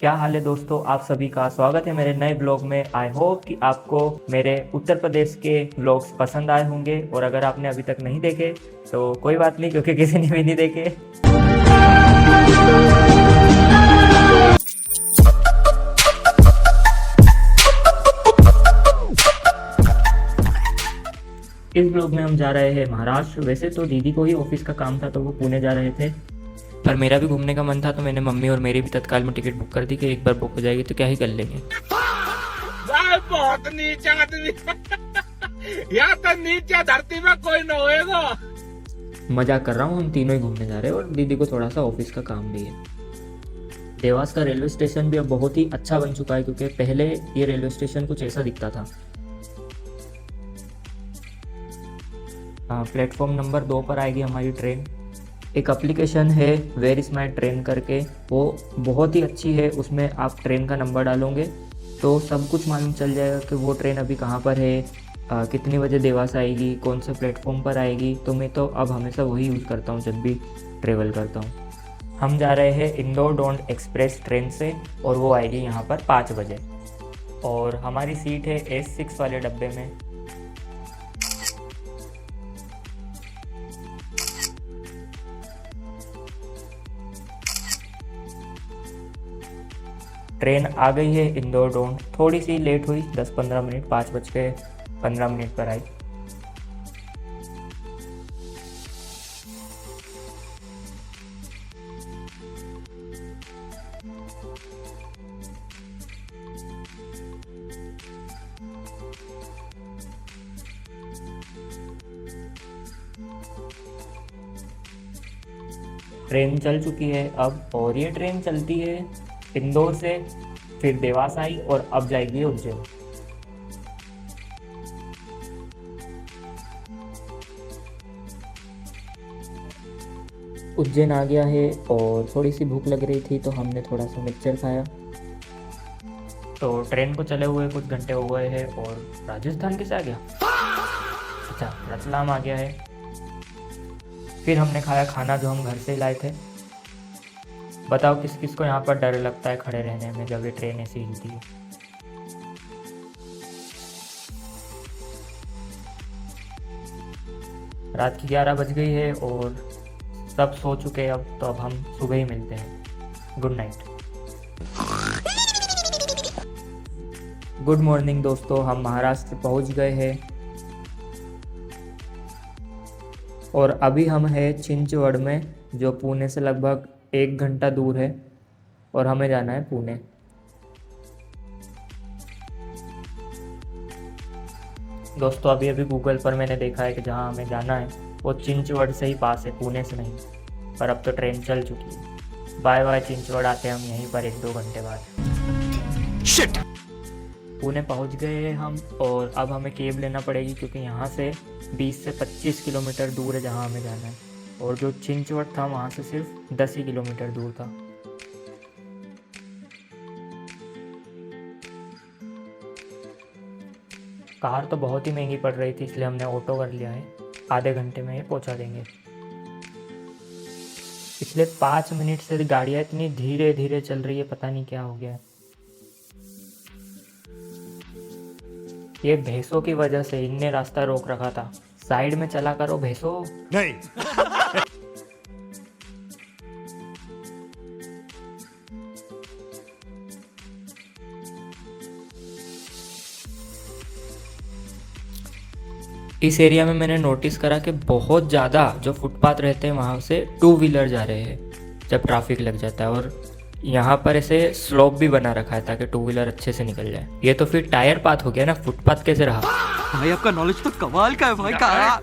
क्या हाल है दोस्तों, आप सभी का स्वागत है मेरे नए ब्लॉग में। आई होप कि आपको मेरे उत्तर प्रदेश के ब्लॉग्स पसंद आए होंगे, और अगर आपने अभी तक नहीं देखे तो कोई बात नहीं, क्योंकि किसी ने भी नहीं देखे। इस ब्लॉग में हम जा रहे हैं महाराष्ट्र। वैसे तो दीदी को ही ऑफिस का काम था तो वो पुणे जा रहे थे, पर मेरा भी घूमने का मन था तो मैंने मम्मी और मेरी भी तत्काल में टिकट बुक कर दी कि एक बार बुक हो जाएगी तो क्या ही कर लेंगे। बहुत नीचा आदमी या तो नीचे धरती में कोई न होएगा। मजाक कर रहा हूँ, हम तीनों ही घूमने जा रहे हैं और दीदी को थोड़ा सा ऑफिस का काम भी है। देवास का रेलवे स्टेशन भी अब बहुत ही अच्छा बन चुका है, क्योंकि पहले ये रेलवे स्टेशन कुछ ऐसा दिखता था। प्लेटफॉर्म नंबर 2 पर आएगी हमारी ट्रेन। एक एप्लीकेशन है वेयर इज़ माई ट्रेन करके, वो बहुत ही अच्छी है। उसमें आप ट्रेन का नंबर डालोगे तो सब कुछ मालूम चल जाएगा कि वो ट्रेन अभी कहाँ पर है, कितनी बजे देवास आएगी, कौन से प्लेटफॉर्म पर आएगी। तो मैं तो अब हमेशा वही यूज़ करता हूँ जब भी ट्रेवल करता हूँ। हम जा रहे हैं इंदौर डोंट एक्सप्रेस ट्रेन से, और वो आएगी यहाँ पर 5 बजे, और हमारी सीट है S6 वाले डब्बे में। ट्रेन आ गई है इंदौर डोंट। थोड़ी सी लेट हुई, 10-15 मिनट, 5:15 पर आई। ट्रेन चल चुकी है अब, और ये ट्रेन चलती है इंदौर से, फिर देवास आई और अब जाएगी उज्जैन। उज्जैन आ गया है और थोड़ी सी भूख लग रही थी तो हमने थोड़ा सा मिक्सचर खाया। तो ट्रेन को चले हुए कुछ घंटे हो गए हैं, और राजस्थान कैसे आ गया? अच्छा, रतलाम आ गया है। फिर हमने खाया खाना जो हम घर से ही लाए थे। बताओ किस किस को यहाँ पर डर लगता है खड़े रहने में जब ये ट्रेन ऐसी हिलती है। रात की 11 बज गई है और सब सो चुके हैं अब, तो अब हम सुबह ही मिलते हैं। Good night. गुड मॉर्निंग दोस्तों, हम महाराष्ट्र पहुँच गए हैं और अभी हम हैं चिंचवड़ में, जो पुणे से लगभग 1 घंटा दूर है, और हमें जाना है पुणे। दोस्तों अभी अभी गूगल पर मैंने देखा है कि जहाँ हमें जाना है वो चिंचवड़ से ही पास है, पुणे से नहीं। पर अब तो ट्रेन चल चुकी है। बाय बाय चिंचवड़, आते हैं हम यहीं पर 1-2 घंटे बाद। शिट! पुणे पहुँच गए हैं हम, और अब हमें कैब लेना पड़ेगी, क्योंकि यहाँ से 20 से 25 किलोमीटर दूर है जहाँ हमें जाना है, और जो चिंचवड़ था वहाँ से सिर्फ 10 ही किलोमीटर दूर था। कार तो बहुत ही महंगी पड़ रही थी, इसलिए हमने ऑटो कर लिया है। आधे घंटे में ये पहुँचा देंगे। पिछले 5 मिनट से गाड़ियाँ इतनी धीरे धीरे चल रही है, पता नहीं क्या हो गया है। ये भैंसों की वजह से इनने रास्ता रोक रखा था। साइड में चला करो भैंसों। नहीं इस एरिया में मैंने नोटिस करा कि बहुत ज़्यादा जो फुटपाथ रहते हैं वहाँ से 2 व्हीलर जा रहे हैं जब ट्रैफिक लग जाता है, और यहाँ पर ऐसे स्लोप भी बना रखा है ताकि 2 व्हीलर अच्छे से निकल जाए। ये तो फिर टायर पाथ हो गया ना, फुटपाथ कैसे रहा? भाई आपका नॉलेज तो कमाल का है भाई का।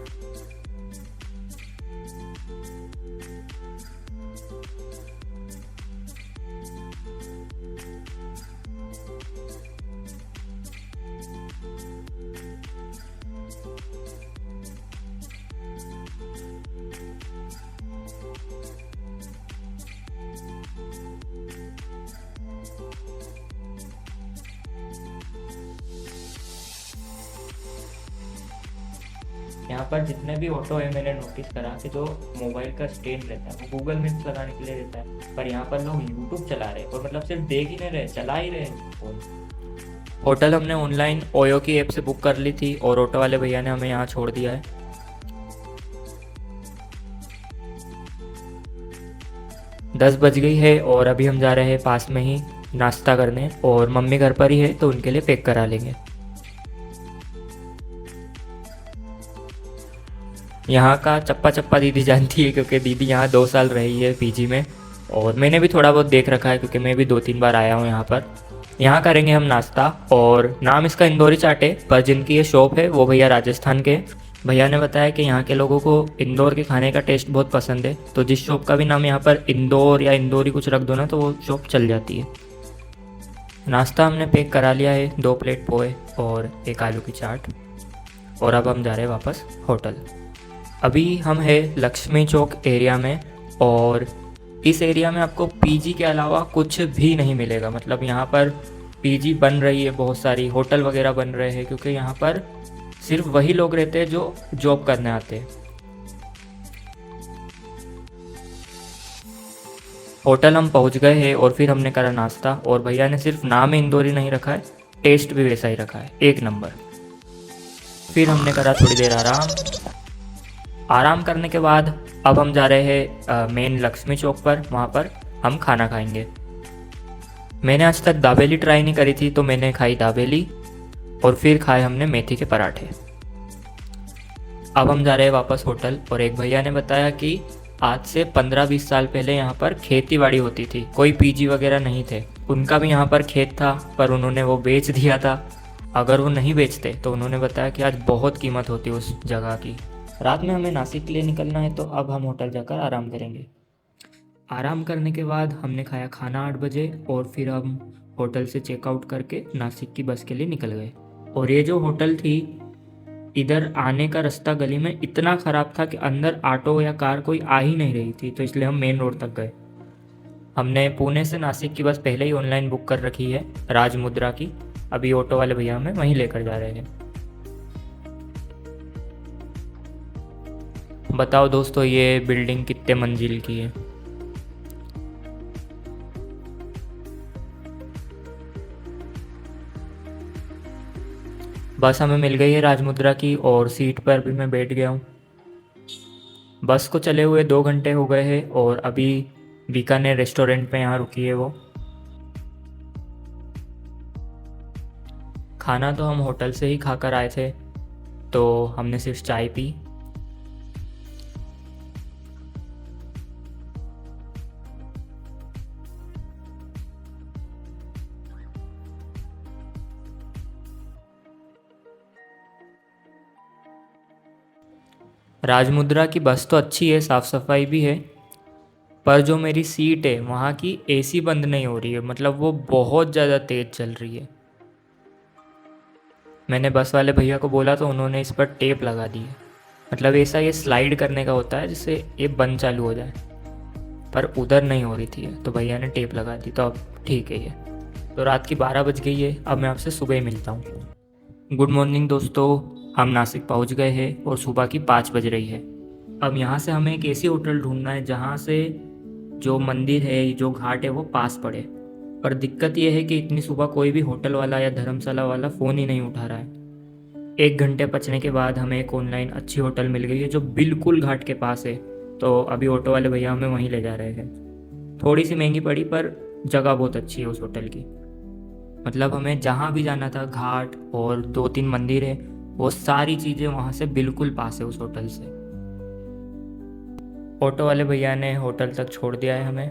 यहाँ पर जितने भी ऑटो है मैंने नोटिस करा कि जो मोबाइल का स्टैंड रहता है वो गूगल मैप्स लगाने के लिए रहता है, पर यहाँ पर लोग यूट्यूब चला रहे हैं और मतलब सिर्फ देख ही नहीं रहे, चला ही रहे हैं फोन। होटल हमने ऑनलाइन ओयो की ऐप से बुक कर ली थी और ऑटो वाले भैया ने हमें यहाँ छोड़ दिया है। 10 बज गई है और अभी हम जा रहे हैं पास में ही नाश्ता करने, और मम्मी घर पर ही है तो उनके लिए पैक करा लेंगे। यहाँ का चप्पा चप्पा दीदी जानती है क्योंकि दीदी यहाँ 2 साल रही है पीजी में, और मैंने भी थोड़ा बहुत देख रखा है क्योंकि मैं भी 2-3 बार आया हूँ यहाँ पर। यहाँ करेंगे हम नाश्ता, और नाम इसका इंदौरी चाट है, पर जिनकी ये शॉप है वो भैया राजस्थान के। भैया ने बताया कि यहाँ के लोगों को इंदौर के खाने का टेस्ट बहुत पसंद है, तो जिस शॉप का भी नाम यहाँ पर इंदौर या इंदौरी कुछ रख दो ना तो वो शॉप चल जाती है। नाश्ता हमने पैक करा लिया है, 2 प्लेट पोहे और 1 आलू की चाट, और अब हम जा रहे हैं वापस होटल। अभी हम है लक्ष्मी चौक एरिया में, और इस एरिया में आपको पीजी के अलावा कुछ भी नहीं मिलेगा। मतलब यहाँ पर पीजी बन रही है, बहुत सारी होटल वगैरह बन रहे हैं, क्योंकि यहाँ पर सिर्फ वही लोग रहते हैं जो जॉब करने आते हैं। होटल हम पहुँच गए हैं और फिर हमने करा नाश्ता, और भैया ने सिर्फ नाम ही इंदौरी नहीं रखा है, टेस्ट भी वैसा ही रखा है, 1 नंबर। फिर हमने करा थोड़ी देर आराम करने के बाद अब हम जा रहे हैं मेन लक्ष्मी चौक पर, वहाँ पर हम खाना खाएंगे। मैंने आज तक दाबेली ट्राई नहीं करी थी तो मैंने खाई दाबेली, और फिर खाए हमने मेथी के पराठे। अब हम जा रहे हैं वापस होटल, और एक भैया ने बताया कि आज से 15-20 साल पहले यहाँ पर खेती बाड़ी होती थी, कोई पीजी वगैरह नहीं थे। उनका भी यहाँ पर खेत था पर उन्होंने वो बेच दिया था। अगर वो नहीं बेचते तो उन्होंने बताया कि आज बहुत कीमत होती उस जगह की। रात में हमें नासिक के लिए निकलना है तो अब हम होटल जाकर आराम करेंगे। आराम करने के बाद हमने खाया खाना 8 बजे, और फिर हम होटल से चेकआउट करके नासिक की बस के लिए निकल गए। और ये जो होटल थी, इधर आने का रास्ता गली में इतना ख़राब था कि अंदर ऑटो या कार कोई आ ही नहीं रही थी, तो इसलिए हम मेन रोड तक गए। हमने पुणे से नासिक की बस पहले ही ऑनलाइन बुक कर रखी है, राजमुद्रा की। अभी ऑटो वाले भैया हमें वहीं लेकर जा रहे हैं। बताओ दोस्तों, ये बिल्डिंग कितने मंजिल की है? बस हमें मिल गई है राजमुद्रा की, और सीट पर भी मैं बैठ गया हूँ। बस को चले हुए 2 घंटे हो गए हैं, और अभी बीकानेर रेस्टोरेंट पे यहाँ रुकी है वो। खाना तो हम होटल से ही खाकर आए थे, तो हमने सिर्फ चाय पी। राजमुद्रा की बस तो अच्छी है, साफ़ सफाई भी है, पर जो मेरी सीट है वहाँ की एसी बंद नहीं हो रही है, मतलब वो बहुत ज़्यादा तेज़ चल रही है। मैंने बस वाले भैया को बोला तो उन्होंने इस पर टेप लगा दी है, मतलब ऐसा ये स्लाइड करने का होता है जिससे ये बंद चालू हो जाए, पर उधर नहीं हो रही थी तो भैया ने टेप लगा दी, तो अब ठीक है ये। तो रात की 12 बज गई है, अब मैं आपसे सुबह ही मिलता हूँ। गुड मॉर्निंग दोस्तों, हम नासिक पहुँच गए हैं और सुबह की 5 बज रही है। अब यहाँ से हमें एक ऐसी होटल ढूंढना है जहाँ से जो मंदिर है, जो घाट है वो पास पड़े। पर दिक्कत यह है कि इतनी सुबह कोई भी होटल वाला या धर्मशाला वाला फ़ोन ही नहीं उठा रहा है। 1 घंटे पचने के बाद हमें एक ऑनलाइन अच्छी होटल मिल गई है जो बिल्कुल घाट के पास है, तो अभी ऑटो वाले भैया हमें वहीं ले जा रहे हैं। थोड़ी सी महंगी पड़ी पर जगह बहुत अच्छी है उस होटल की। मतलब हमें जहाँ भी जाना था, घाट और 2-3 मंदिर है, वो सारी चीज़ें वहाँ से बिल्कुल पास है उस होटल से। ऑटो वाले भैया ने होटल तक छोड़ दिया है हमें।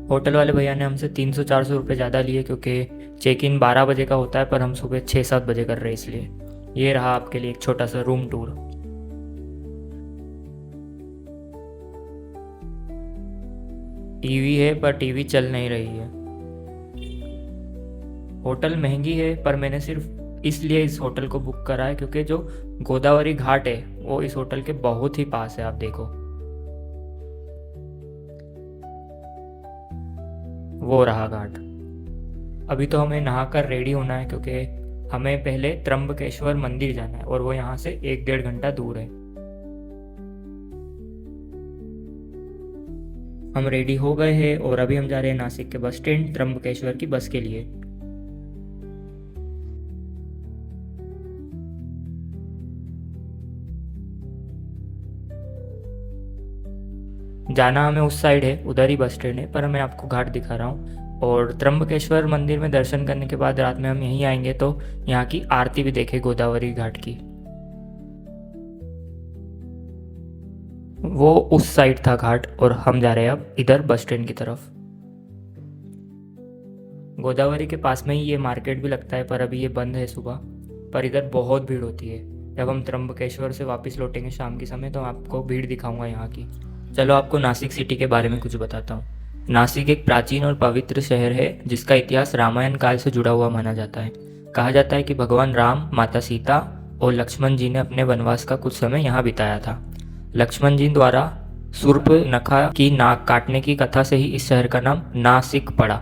होटल वाले भैया ने हमसे 300-400 रुपये ज़्यादा लिए, क्योंकि चेक इन 12 बजे का होता है पर हम सुबह 6-7 बजे कर रहे हैं, इसलिए ये रहा आपके लिए एक छोटा सा रूम टूर। टीवी है पर टीवी चल नहीं रही है। होटल महंगी है पर मैंने सिर्फ इसलिए इस होटल को बुक करा है क्योंकि जो गोदावरी घाट है वो इस होटल के बहुत ही पास है। आप देखो, वो रहा घाट। अभी तो हमें नहाकर रेडी होना है क्योंकि हमें पहले त्र्यंबकेश्वर मंदिर जाना है और वो यहाँ से 1-1.5 घंटा दूर है। हम रेडी हो गए हैं और अभी हम जा रहे हैं नासिक के बस स्टैंड त्र्यंबकेश्वर की बस के लिए। जाना हमें उस साइड है, उधर ही बस स्टैंड है, पर मैं आपको घाट दिखा रहा हूँ। और त्र्यंबकेश्वर मंदिर में दर्शन करने के बाद रात में हम यहीं आएंगे तो यहाँ की आरती भी देखें गोदावरी घाट की। वो उस साइड था घाट और हम जा रहे हैं अब इधर बस स्टैंड की तरफ। गोदावरी के पास में ही ये मार्केट भी लगता है, पर अभी ये बंद है सुबह, पर इधर बहुत भीड़ होती है। जब हम त्र्यंबकेश्वर से वापस लौटेंगे शाम के समय तो आपको भीड़ दिखाऊंगा यहाँ की। चलो आपको नासिक सिटी के बारे में कुछ बताता हूँ। नासिक एक प्राचीन और पवित्र शहर है जिसका इतिहास रामायण काल से जुड़ा हुआ माना जाता है। कहा जाता है कि भगवान राम, माता सीता और लक्ष्मण जी ने अपने वनवास का कुछ समय यहाँ बिताया था। लक्ष्मण जी द्वारा शूर्पनखा की नाक काटने की कथा से ही इस शहर का नाम नासिक पड़ा।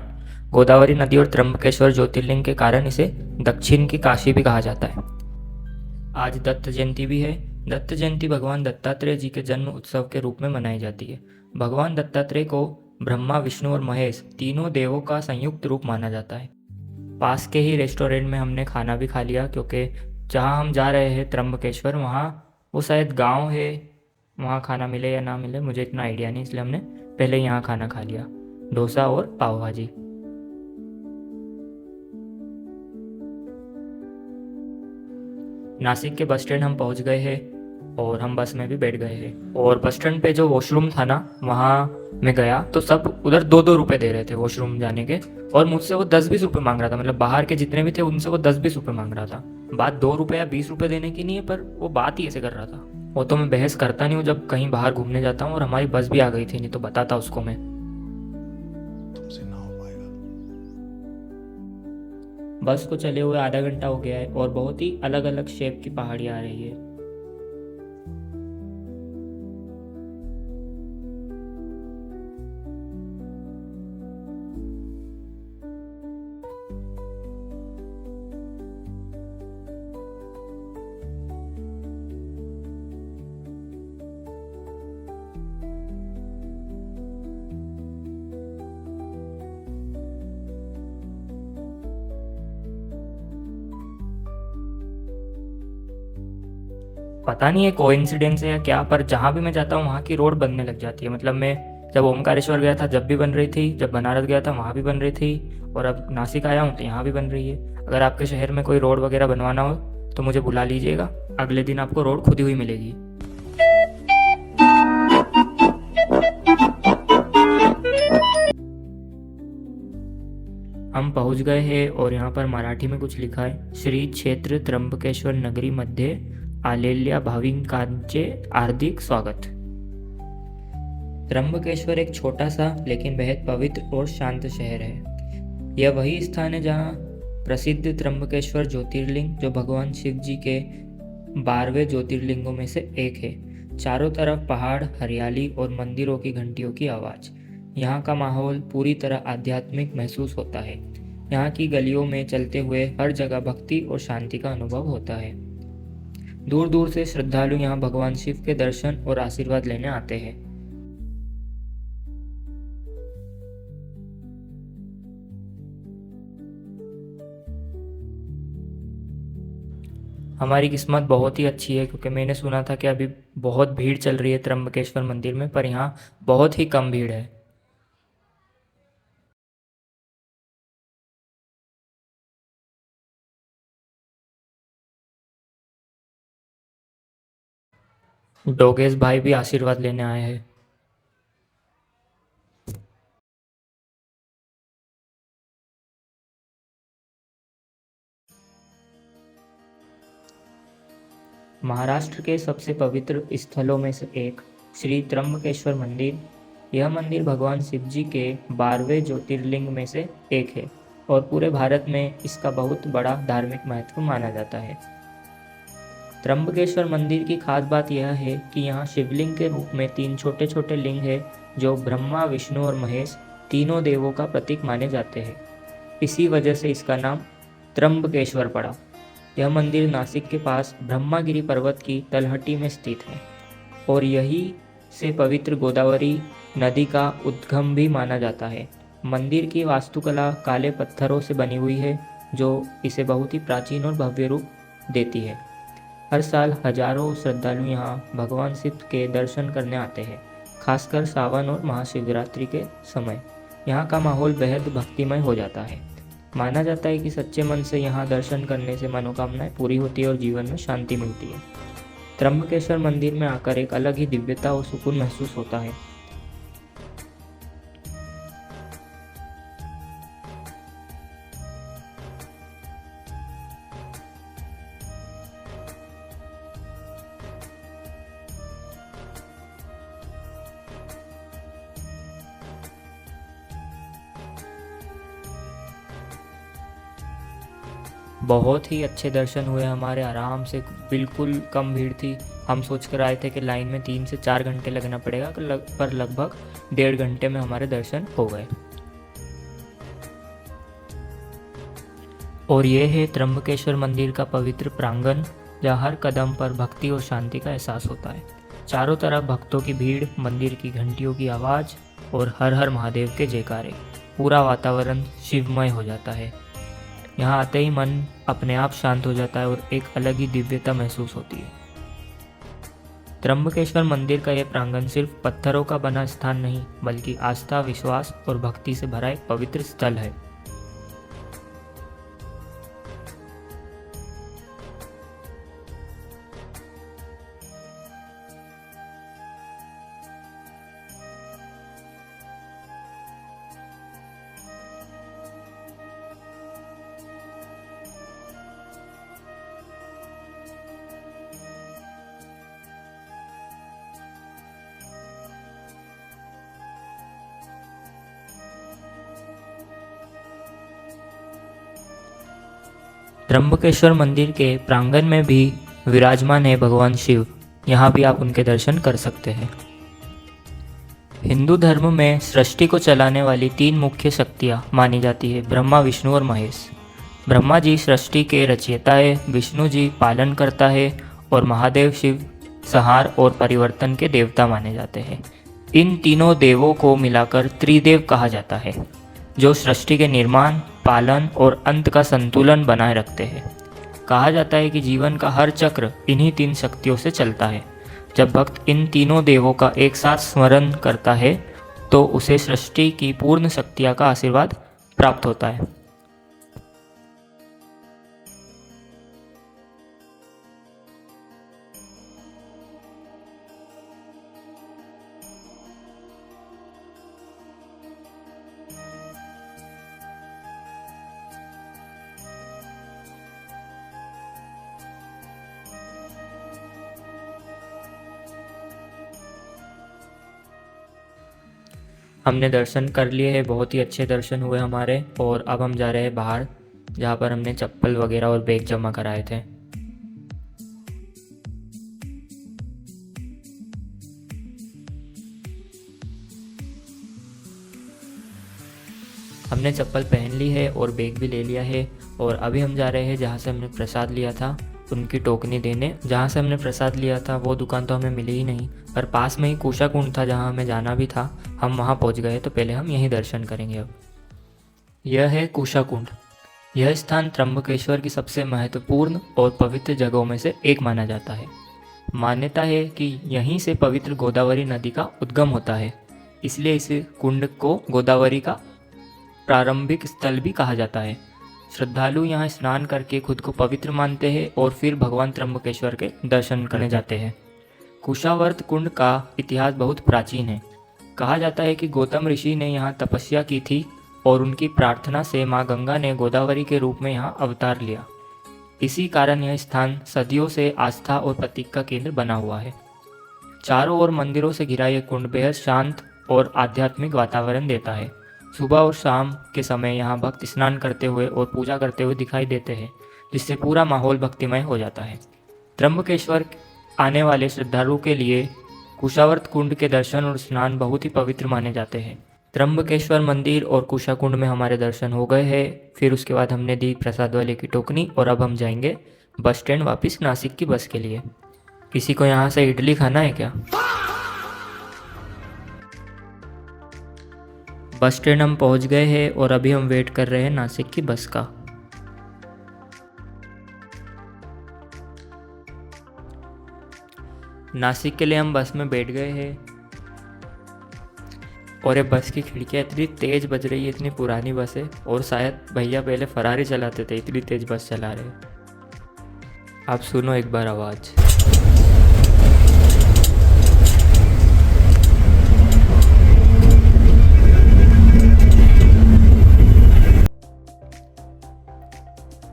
गोदावरी नदी और त्र्यंबकेश्वर ज्योतिर्लिंग के कारण इसे दक्षिण की काशी भी कहा जाता है। आज दत्त जयंती भी है। दत्त जयंती भगवान दत्तात्रेय जी के जन्म उत्सव के रूप में मनाई जाती है। भगवान दत्तात्रेय को ब्रह्मा, विष्णु और महेश तीनों देवों का संयुक्त रूप माना जाता है। पास के ही रेस्टोरेंट में हमने खाना भी खा लिया क्योंकि जहाँ हम जा रहे हैं त्र्यंबकेश्वर वहाँ वो शायद गांव है, वहाँ खाना मिले या ना मिले मुझे इतना आइडिया नहीं, इसलिए हमने पहले यहाँ खाना खा लिया, डोसा और पाव भाजी। नासिक के बस स्टैंड हम पहुँच गए हैं और हम बस में भी बैठ गए हैं। और बस स्टैंड पे जो वॉशरूम था ना वहाँ मैं गया तो सब उधर 2-2 रुपये दे रहे थे वॉशरूम जाने के, और मुझसे वो 10-20 रुपये मांग रहा था। मतलब बाहर के जितने भी थे उनसे वो 10-20 रुपये मांग रहा था। बात 2 रुपये या 20 रुपये देने की नहीं है, पर वो बात ही ऐसे कर रहा था। वो तो मैं बहस करता नहीं हूँ जब कहीं बाहर घूमने जाता हूँ, और हमारी बस भी आ गई थी, नहीं तो बताता उसको मैं। बस को चले हुए आधा घंटा हो गया है और बहुत ही अलग अलग शेप की पहाड़ी आ रही है। पता नहीं है कोइंसिडेंस है या क्या, पर जहाँ भी मैं जाता हूँ वहाँ की रोड बनने लग जाती है। मतलब मैं जब ओमकारेश्वर गया था जब भी बन रही थी, जब बनारस गया था वहाँ भी बन रही थी, और अब नासिक आया हूँ तो यहाँ भी बन रही है। अगर आपके शहर में कोई रोड वगैरह बनवाना हो तो मुझे बुला लीजिएगा, अगले दिन आपको रोड खुदी हुई मिलेगी। हम पहुँच गए हैं और यहाँ पर मराठी में कुछ लिखा है, श्री क्षेत्र त्र्यंबकेश्वर नगरी मध्ये आलेल्या भाविकांचे हार्दिक स्वागत। त्र्यंबकेश्वर एक छोटा सा लेकिन बेहद पवित्र और शांत शहर है। यह वही स्थान है जहाँ प्रसिद्ध त्र्यंबकेश्वर ज्योतिर्लिंग, जो भगवान शिव जी के 12वें ज्योतिर्लिंगों में से एक है। चारों तरफ पहाड़, हरियाली और मंदिरों की घंटियों की आवाज़। यहाँ का माहौल पूरी तरह आध्यात्मिक महसूस होता है। यहाँ की गलियों में चलते हुए हर जगह भक्ति और शांति का अनुभव होता है। दूर दूर से श्रद्धालु यहाँ भगवान शिव के दर्शन और आशीर्वाद लेने आते हैं। हमारी किस्मत बहुत ही अच्छी है क्योंकि मैंने सुना था कि अभी बहुत भीड़ चल रही है त्र्यंबकेश्वर मंदिर में, पर यहाँ बहुत ही कम भीड़ है। डोगेश भाई भी आशीर्वाद लेने आए हैं। महाराष्ट्र के सबसे पवित्र स्थलों में से एक श्री त्र्यंबकेश्वर मंदिर। यह मंदिर भगवान शिव जी के 12वें ज्योतिर्लिंग में से एक है और पूरे भारत में इसका बहुत बड़ा धार्मिक महत्व माना जाता है। त्र्यंबकेश्वर मंदिर की खास बात यह है कि यहाँ शिवलिंग के रूप में 3 छोटे छोटे लिंग हैं जो ब्रह्मा, विष्णु और महेश तीनों देवों का प्रतीक माने जाते हैं। इसी वजह से इसका नाम त्र्यंबकेश्वर पड़ा। यह मंदिर नासिक के पास ब्रह्मागिरी पर्वत की तलहटी में स्थित है और यही से पवित्र गोदावरी नदी का उद्गम भी माना जाता है। मंदिर की वास्तुकला काले पत्थरों से बनी हुई है जो इसे बहुत ही प्राचीन और भव्य रूप देती है। हर साल हजारों श्रद्धालु यहाँ भगवान शिव के दर्शन करने आते हैं, खासकर सावन और महाशिवरात्रि के समय। यहाँ का माहौल बेहद भक्तिमय हो जाता है। माना जाता है कि सच्चे मन से यहाँ दर्शन करने से मनोकामनाएं पूरी होती है और जीवन में शांति मिलती है। त्र्यंबकेश्वर मंदिर में आकर एक अलग ही दिव्यता और सुकून महसूस होता है। बहुत ही अच्छे दर्शन हुए हमारे, आराम से, बिल्कुल कम भीड़ थी। हम सोच कर आए थे कि लाइन में 3 से 4 घंटे लगना पड़ेगा, पर लगभग 1.5 घंटे में हमारे दर्शन हो गए। और ये है त्र्यंबकेश्वर मंदिर का पवित्र प्रांगण, जहाँ हर कदम पर भक्ति और शांति का एहसास होता है। चारों तरफ भक्तों की भीड़, मंदिर की घंटियों की आवाज़ और हर हर महादेव के जयकारे। पूरा वातावरण शिवमय हो जाता है। यहाँ आते ही मन अपने आप शांत हो जाता है और एक अलग ही दिव्यता महसूस होती है। त्र्यंबकेश्वर मंदिर का यह प्रांगण सिर्फ पत्थरों का बना स्थान नहीं, बल्कि आस्था, विश्वास और भक्ति से भरा एक पवित्र स्थल है। त्र्यंबकेश्वर मंदिर के प्रांगण में भी विराजमान है भगवान शिव। यहाँ भी आप उनके दर्शन कर सकते हैं। हिंदू धर्म में सृष्टि को चलाने वाली 3 मुख्य शक्तियाँ मानी जाती है, ब्रह्मा, विष्णु और महेश। ब्रह्मा जी सृष्टि के रचयिता है, विष्णु जी पालन करता है और महादेव शिव संहार और परिवर्तन के देवता माने जाते हैं। इन तीनों देवों को मिलाकर त्रिदेव कहा जाता है, जो सृष्टि के निर्माण, पालन और अंत का संतुलन बनाए रखते हैं। कहा जाता है कि जीवन का हर चक्र इन्हीं 3 शक्तियों से चलता है। जब भक्त इन तीनों देवों का एक साथ स्मरण करता है तो उसे सृष्टि की पूर्ण शक्तियाँ का आशीर्वाद प्राप्त होता है। हमने दर्शन कर लिए हैं, बहुत ही अच्छे दर्शन हुए हमारे। और अब हम जा रहे हैं बाहर, जहाँ पर हमने चप्पल वगैरह और बैग जमा कराए थे। हमने चप्पल पहन ली है और बैग भी ले लिया है। और अभी हम जा रहे हैं जहाँ से हमने प्रसाद लिया था उनकी टोकनी देने। जहाँ से हमने प्रसाद लिया था वो दुकान तो हमें मिली ही नहीं, पर पास में ही कुशा कुंड था जहाँ हमें जाना भी था। हम वहाँ पहुँच गए, तो पहले हम यहीं दर्शन करेंगे। अब यह है कुशा कुंड। यह स्थान त्र्यंबकेश्वर की सबसे महत्वपूर्ण और पवित्र जगहों में से एक माना जाता है। मान्यता है कि यहीं से पवित्र गोदावरी नदी का उद्गम होता है, इसलिए इस कुंड को गोदावरी का प्रारंभिक स्थल भी कहा जाता है। श्रद्धालु यहाँ स्नान करके खुद को पवित्र मानते हैं और फिर भगवान त्र्यंबकेश्वर के दर्शन करने जाते हैं। कुशावर्त कुंड का इतिहास बहुत प्राचीन है। कहा जाता है कि गौतम ऋषि ने यहाँ तपस्या की थी और उनकी प्रार्थना से माँ गंगा ने गोदावरी के रूप में यहाँ अवतार लिया। इसी कारण यह स्थान सदियों से आस्था और प्रतीक का केंद्र बना हुआ है। चारों ओर मंदिरों से घिरा यह कुंड बेहद शांत और आध्यात्मिक वातावरण देता है। सुबह और शाम के समय यहाँ भक्त स्नान करते हुए और पूजा करते हुए दिखाई देते हैं, जिससे पूरा माहौल भक्तिमय हो जाता है। त्र्यंबकेश्वर आने वाले श्रद्धालुओं के लिए कुशावर्त कुंड के दर्शन और स्नान बहुत ही पवित्र माने जाते हैं। त्र्यंबकेश्वर मंदिर और कुशाकुंड में हमारे दर्शन हो गए हैं। फिर उसके बाद हमने दी प्रसाद वाले की टोकनी और अब हम जाएंगे बस स्टैंड वापस नासिक की बस के लिए। किसी को यहाँ से इडली खाना है क्या? बस स्टैंड हम पहुँच गए हैं और अभी हम वेट कर रहे हैं नासिक की बस का। नासिक के लिए हम बस में बैठ गए हैं और ये बस की खिड़कियाँ इतनी तेज़ बज रही है, इतनी पुरानी बस है और शायद भैया पहले फरारी चलाते थे, इतनी तेज़ बस चला रहे हैं। आप सुनो एक बार आवाज़।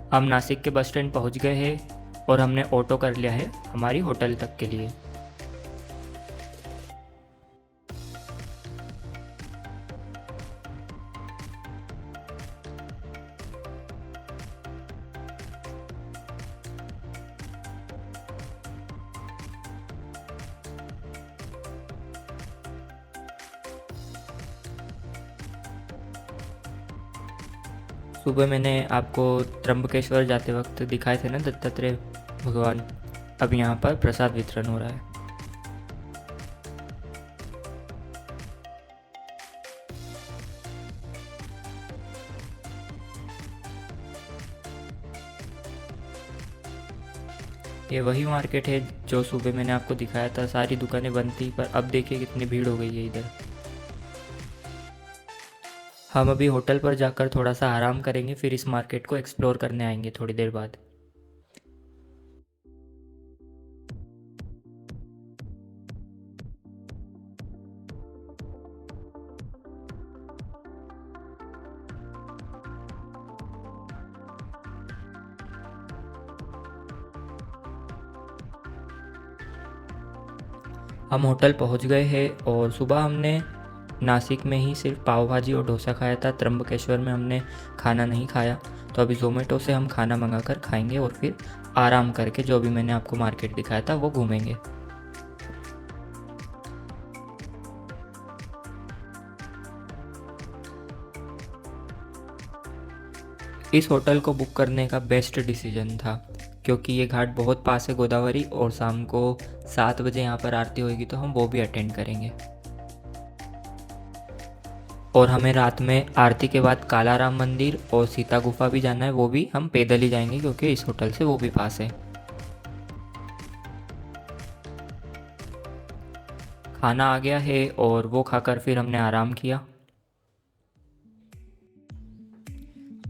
हम नासिक के बस स्टैंड पहुंच गए हैं और हमने ऑटो कर लिया है हमारी होटल तक के लिए। सुबह मैंने आपको त्र्यंबकेश्वर जाते वक्त दिखाए थे ना दत्तात्रेय भगवान, अब यहाँ पर प्रसाद वितरण हो रहा है। ये वही मार्केट है जो सुबह मैंने आपको दिखाया था, सारी दुकानें बंद थी, पर अब देखिए कितनी भीड़ हो गई है इधर। हम अभी होटल पर जाकर थोड़ा सा आराम करेंगे, फिर इस मार्केट को एक्सप्लोर करने आएंगे थोड़ी देर बाद। हम होटल पहुंच गए हैं और सुबह हमने नासिक में ही सिर्फ पाव भाजी और डोसा खाया था। त्र्यंबकेश्वर में हमने खाना नहीं खाया, तो अभी ज़ोमैटो से हम खाना मंगाकर खाएंगे और फिर आराम करके जो अभी मैंने आपको मार्केट दिखाया था वो घूमेंगे। इस होटल को बुक करने का बेस्ट डिसीजन था क्योंकि ये घाट बहुत पास है गोदावरी और शाम को 7 बजे यहाँ पर आरती होगी तो हम वो भी अटेंड करेंगे। और हमें रात में आरती के बाद कालाराम मंदिर और सीता गुफा भी जाना है, वो भी हम पैदल ही जाएंगे क्योंकि इस होटल से वो भी पास है। खाना आ गया है और वो खाकर फिर हमने आराम किया।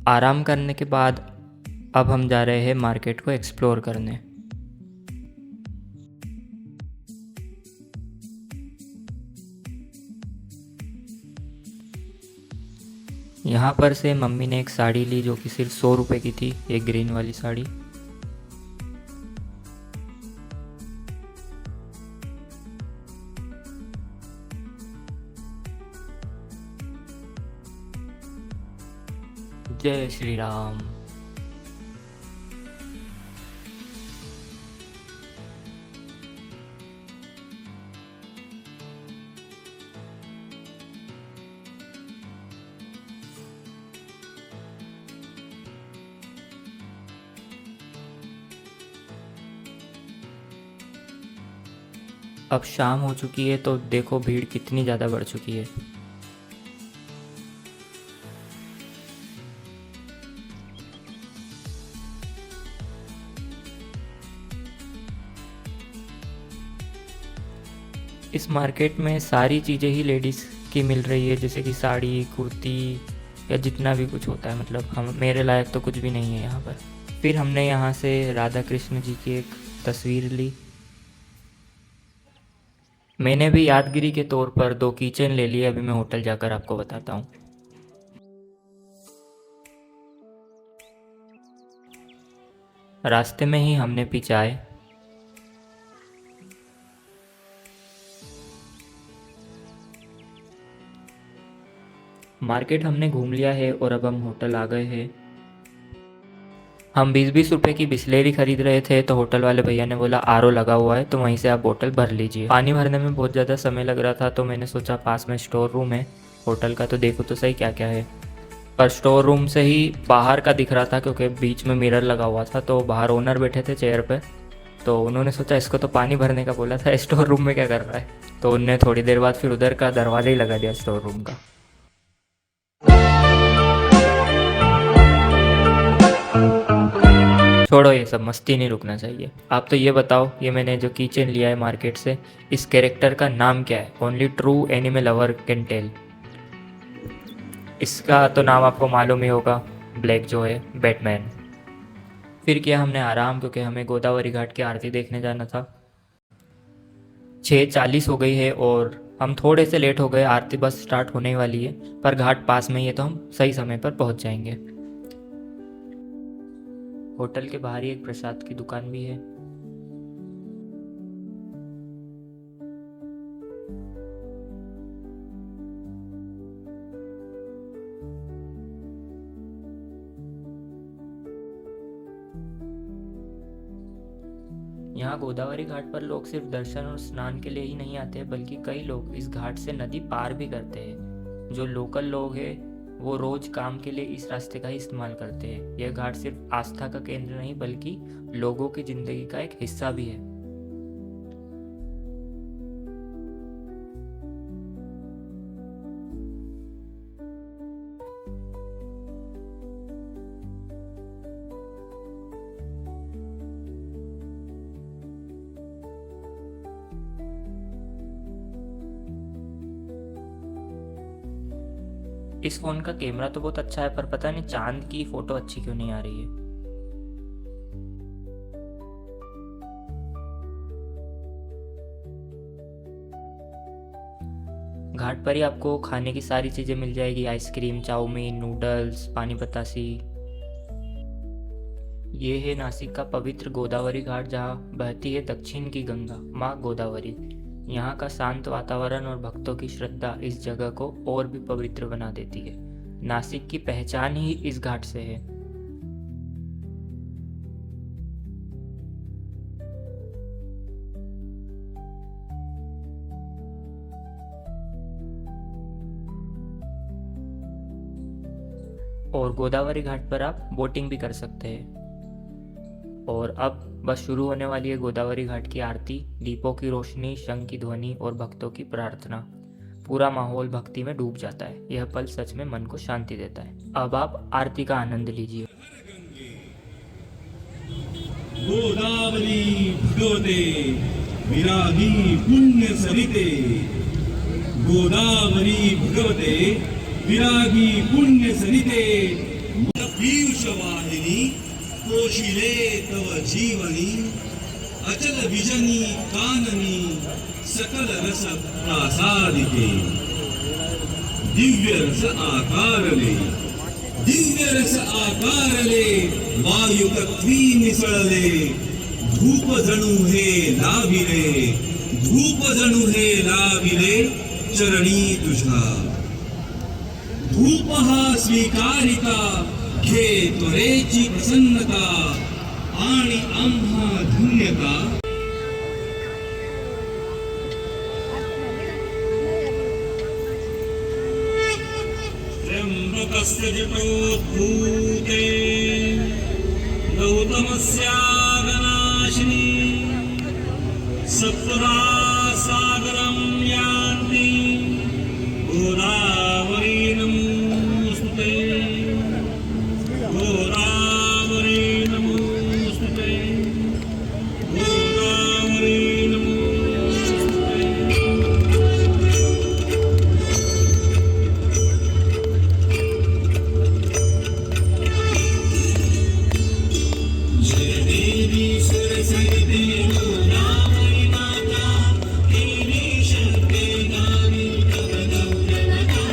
आराम करने के बाद अब हम जा रहे हैं मार्केट को एक्सप्लोर करने। यहाँ पर से मम्मी ने एक साड़ी ली जो कि सिर्फ 100 रुपये की थी, एक ग्रीन वाली साड़ी। जय श्री राम। अब शाम हो चुकी है तो देखो भीड़ कितनी ज़्यादा बढ़ चुकी है। इस मार्केट में सारी चीज़ें ही लेडीज़ की मिल रही है, जैसे कि साड़ी, कुर्ती या जितना भी कुछ होता है, मतलब हम मेरे लायक तो कुछ भी नहीं है यहाँ पर। फिर हमने यहाँ से राधा कृष्ण जी की एक तस्वीर ली। मैंने भी यादगिरी के तौर पर 2 कीचेन ले लिए, अभी मैं होटल जाकर आपको बताता हूँ। रास्ते में ही हमने पी चाय। मार्केट हमने घूम लिया है और अब हम होटल आ गए हैं। हम 20-20 रुपए की बिस्लेरी खरीद रहे थे तो होटल वाले भैया ने बोला आरओ लगा हुआ है तो वहीं से आप बोतल भर लीजिए। पानी भरने में बहुत ज़्यादा समय लग रहा था तो मैंने सोचा पास में स्टोर रूम है होटल का, तो देखो तो सही क्या क्या है। पर स्टोर रूम से ही बाहर का दिख रहा था क्योंकि बीच में मिरर लगा हुआ था, तो बाहर ओनर बैठे थे चेयर पे, तो उन्होंने सोचा इसको तो पानी भरने का बोला था, स्टोर रूम में क्या कर रहा है, तो उनने थोड़ी देर बाद फिर उधर का दरवाज़ा ही लगा दिया स्टोर रूम का। छोड़ो ये सब, मस्ती नहीं रुकना चाहिए। आप तो ये बताओ, ये मैंने जो कीचेन लिया है मार्केट से, इस कैरेक्टर का नाम क्या है? Only true anime lover can tell. इसका तो नाम आपको मालूम ही होगा, ब्लैक जो है, बैटमैन। फिर किया हमने आराम, क्योंकि हमें गोदावरी घाट की आरती देखने जाना था। 6:40 हो गई है और हम थोड़े से लेट हो गए, आरती बस स्टार्ट होने वाली है, पर घाट पास में ही है तो हम सही समय पर पहुंच जाएंगे। होटल के बाहर ही एक प्रसाद की दुकान भी है। यहाँ गोदावरी घाट पर लोग सिर्फ दर्शन और स्नान के लिए ही नहीं आते, बल्कि कई लोग इस घाट से नदी पार भी करते हैं। जो लोकल लोग हैं वो रोज काम के लिए इस रास्ते का ही इस्तेमाल करते हैं। यह घाट सिर्फ आस्था का केंद्र नहीं, बल्कि लोगों की जिंदगी का एक हिस्सा भी है। इस फोन का कैमरा तो बहुत अच्छा है, पर पता नहीं चांद की फोटो अच्छी क्यों नहीं आ रही है। घाट पर ही आपको खाने की सारी चीजें मिल जाएगी, आइसक्रीम, चाउमीन, नूडल्स, पानी बतासी। ये है नासिक का पवित्र गोदावरी घाट, जहाँ बहती है दक्षिण की गंगा, माँ गोदावरी। यहाँ का शांत वातावरण और भक्तों की श्रद्धा इस जगह को और भी पवित्र बना देती है। नासिक की पहचान ही इस घाट से है। और गोदावरी घाट पर आप बोटिंग भी कर सकते हैं। और अब बस शुरू होने वाली है गोदावरी घाट की आरती। दीपों की रोशनी, शंख की ध्वनि और भक्तों की प्रार्थना, पूरा माहौल भक्ति में डूब जाता है। यह पल सच में मन को शांति देता है। अब आप आरती का आनंद लीजिए। गोदावरी भगवते विरागी पुण्य सरिते, गोदावरी भगवते विरागी पुण्य सरिते, पीयूष वाहिनी पोषिले तव जीवनी, अचल विजनी काननी सकल रस प्रासादिके, दिव्य रस आकारले, दिव्य रस आकारले, वायु तत्वी मिसळले, धूप जणू हे लाविले, धूप जणू हे लाविले चरणी तुझा, धूप हा स्वीकारिता, घे त्वरेची प्रसन्नता आणि आम्हा धन्यता। त्र्यंबकस्य जटोद्भूते गौतमस्यागनाशिनी, सत्वदा सागरं यान्ति गोदावरी नमोस्तुते, गोदावरी नमोस्तुते, गोदावरी नमोस्तुते। जय देवी सरस्वती गोदावरी माता, देवी शक्ति दानी तव गौरवगाथा।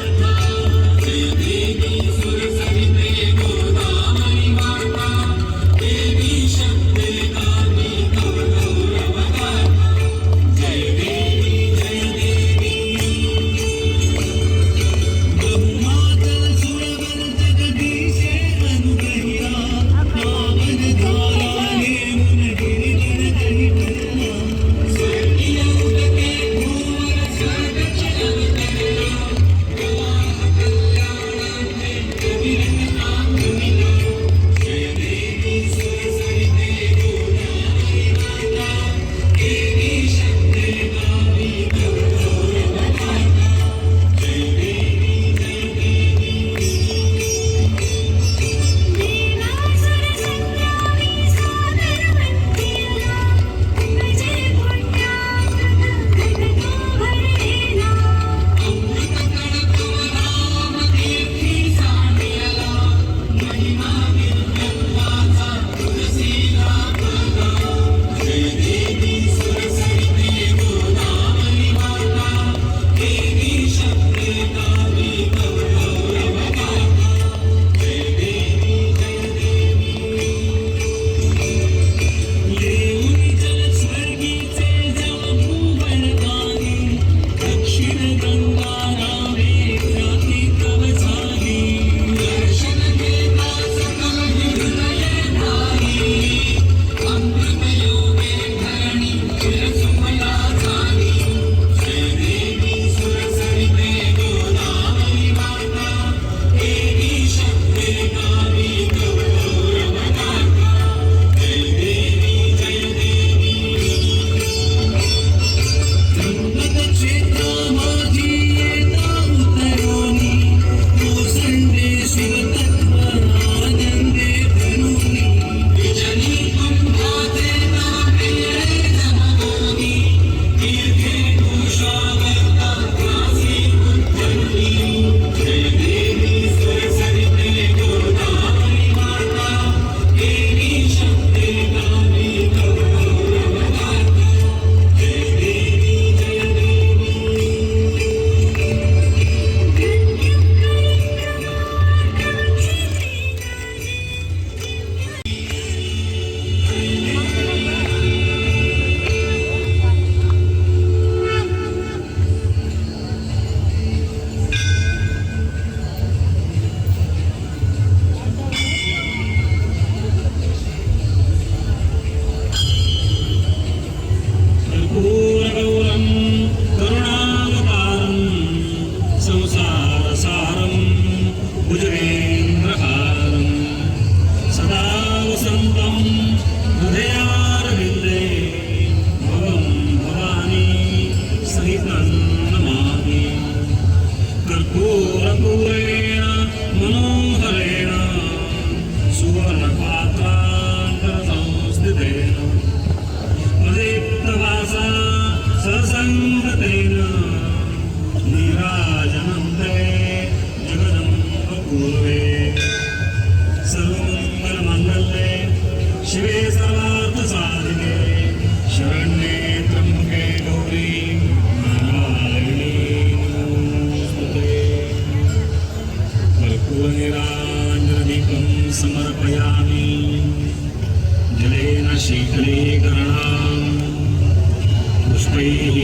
पुष्पैः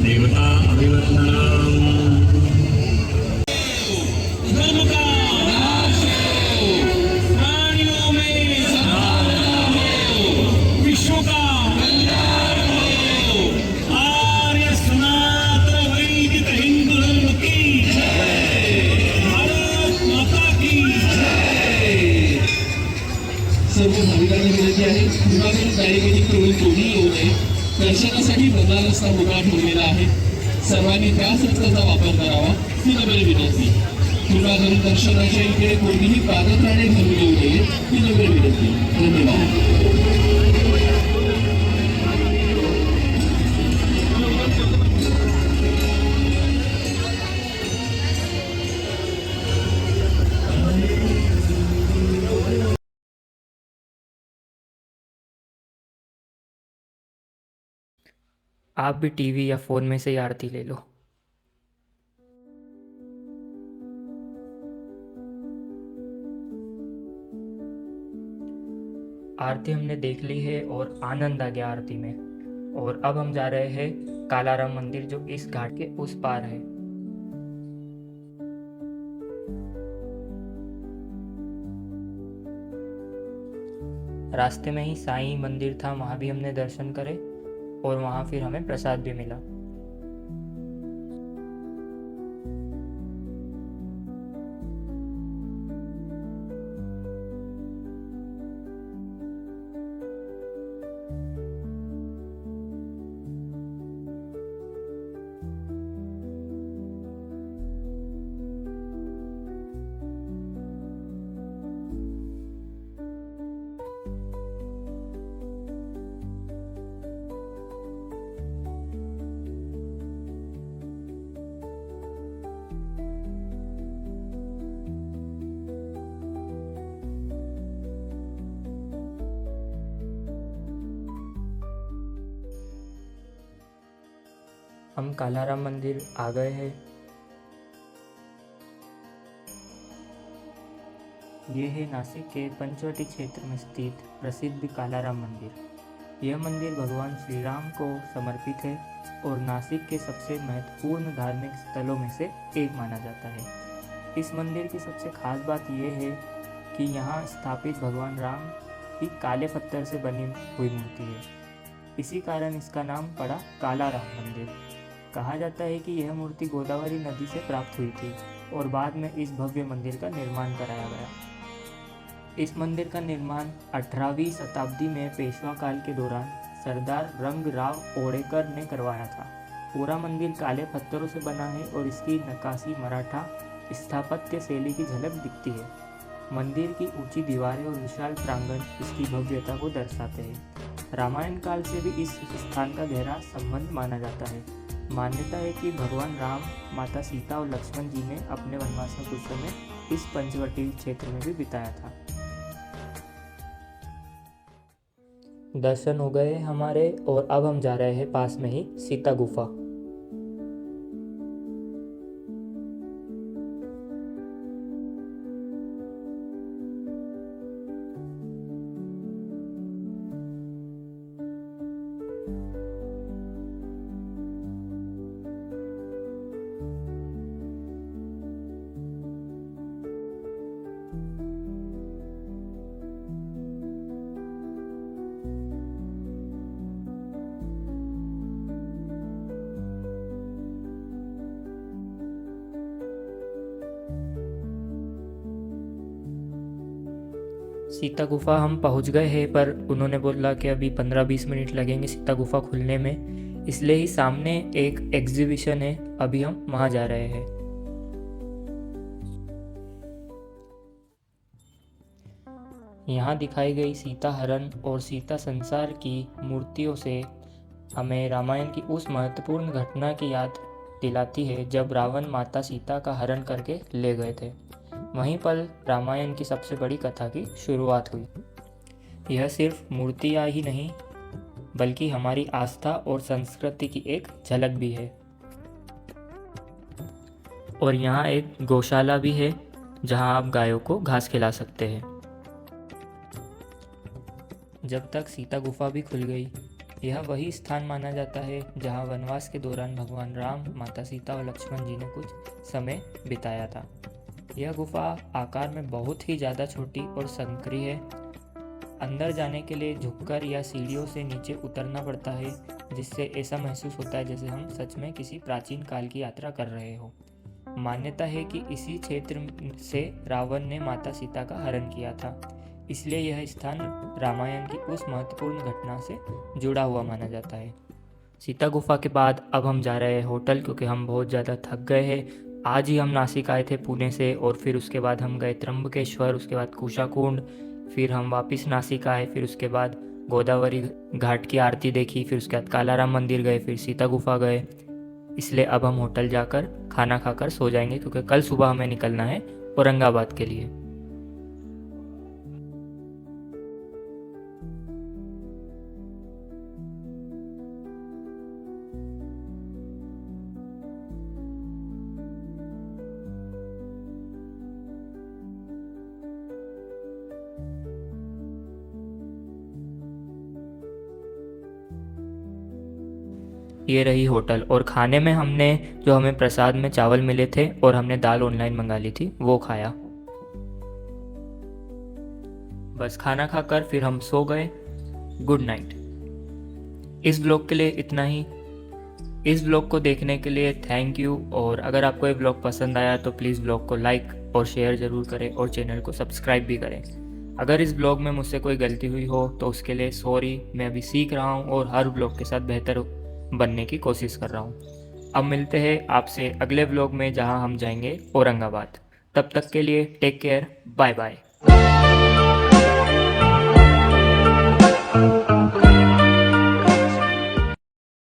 देवता अभिवन्दनम् धर्म का नाश हो, प्राणियों में सद्भावना हो, विश्व का कल्याण हो। आर्य सनातन वैदिक हिंदू धर्म की जय, भारत माता की जय। सर्व भाविकांना विनंती आहे, कृपाकरून बॅरिकेडिंग करून कोणी येऊ नये. दर्शनासाठी प्रधान रस्ता मोकळा ठेवलेला आहे. सर्वांनी त्याच रस्त्याचा वापर करावा ही नम्र विनंती. कृपा करून दर्शनाच्या इकडे कोणीही पादत्राणे घालून येऊ नये ही नम्र विनंती. धन्यवाद. आप भी टीवी या फ़ोन में से ही आरती ले लो। आरती हमने देख ली है और आनंद आ गया आरती में। और अब हम जा रहे हैं कालाराम मंदिर, जो इस घाट के उस पार है। रास्ते में ही साईं मंदिर था, वहाँ भी हमने दर्शन करे और वहाँ फिर हमें प्रसाद भी मिला। हम कालाराम मंदिर आ गए हैं। ये है नासिक के पंचवटी क्षेत्र में स्थित प्रसिद्ध कालाराम मंदिर। यह मंदिर भगवान श्री राम को समर्पित है और नासिक के सबसे महत्वपूर्ण धार्मिक स्थलों में से एक माना जाता है। इस मंदिर की सबसे खास बात यह है कि यहाँ स्थापित भगवान राम की काले पत्थर से बनी हुई मूर्ति है। इसी कारण इसका नाम पड़ा कालाराम मंदिर। कहा जाता है कि यह मूर्ति गोदावरी नदी से प्राप्त हुई थी और बाद में इस भव्य मंदिर का निर्माण कराया गया। इस मंदिर का निर्माण 18वीं शताब्दी में पेशवा काल के दौरान सरदार रंगराव ओडेकर ने करवाया था। पूरा मंदिर काले पत्थरों से बना है और इसकी नक्काशी मराठा स्थापत्य शैली की झलक दिखती है। मंदिर की ऊंची दीवारें और विशाल प्रांगण इसकी भव्यता को दर्शाते हैं। रामायण काल से भी इस स्थान का गहरा संबंध माना जाता है। मान्यता है कि भगवान राम, माता सीता और लक्ष्मण जी ने अपने वनवास में कुछ समय इस पंचवटी क्षेत्र में भी बिताया था। दर्शन हो गए हमारे और अब हम जा रहे हैं पास में ही सीता गुफा। सीता गुफा हम पहुंच गए हैं, पर उन्होंने बोला कि अभी 15-20 मिनट लगेंगे सीता गुफा खुलने में, इसलिए ही सामने एक एग्जीबिशन है, अभी हम वहां जा रहे हैं। यहाँ दिखाई गई सीता हरण और सीता संसार की मूर्तियों से हमें रामायण की उस महत्वपूर्ण घटना की याद दिलाती है जब रावण माता सीता का हरण करके ले गए थे। वहीं पर रामायण की सबसे बड़ी कथा की शुरुआत हुई। यह सिर्फ मूर्तियाँ ही नहीं बल्कि हमारी आस्था और संस्कृति की एक झलक भी है। और यहाँ एक गौशाला भी है जहाँ आप गायों को घास खिला सकते हैं। जब तक सीता गुफा भी खुल गई यह वही स्थान माना जाता है जहां वनवास के दौरान भगवान राम, माता सीता और लक्ष्मण जी ने कुछ समय बिताया था। यह गुफा आकार में बहुत ही ज़्यादा छोटी और संकरी है। अंदर जाने के लिए झुककर या सीढ़ियों से नीचे उतरना पड़ता है, जिससे ऐसा महसूस होता है जैसे हम सच में किसी प्राचीन काल की यात्रा कर रहे हो। मान्यता है कि इसी क्षेत्र से रावण ने माता सीता का हरण किया था, इसलिए यह स्थान रामायण की उस महत्वपूर्ण घटना से जुड़ा हुआ माना जाता है। सीता गुफा के बाद अब हम जा रहे हैं होटल, क्योंकि हम बहुत ज़्यादा थक गए हैं। आज ही हम नासिक आए थे पुणे से, और फिर उसके बाद हम गए त्र्यंबकेश्वर, उसके बाद कुशाकुंड, फिर हम वापस नासिक आए, फिर उसके बाद गोदावरी घाट की आरती देखी, फिर उसके बाद कालाराम मंदिर गए, फिर सीता गुफा गए। इसलिए अब हम होटल जाकर खाना खाकर सो जाएंगे, क्योंकि कल सुबह हमें निकलना है औरंगाबाद के लिए। ये रही होटल, और खाने में हमने जो हमें प्रसाद में चावल मिले थे और हमने दाल ऑनलाइन मंगा ली थी वो खाया। बस खाना खाकर फिर हम सो गए। Good night. इस ब्लॉग के लिए इतना ही। इस ब्लॉग को देखने के लिए थैंक यू, और अगर आपको ये ब्लॉग पसंद आया तो प्लीज़ ब्लॉग को लाइक और शेयर ज़रूर करें और चैनल को सब्सक्राइब भी करें। अगर इस ब्लॉग में मुझसे कोई गलती हुई हो तो उसके लिए सॉरी। मैं अभी सीख रहा हूँ और हर ब्लॉग के साथ बेहतर बनने की कोशिश कर रहा हूँ। अब मिलते हैं आपसे अगले ब्लॉग में, जहाँ हम जाएंगे औरंगाबाद। तब तक के लिए टेक केयर, बाय बाय।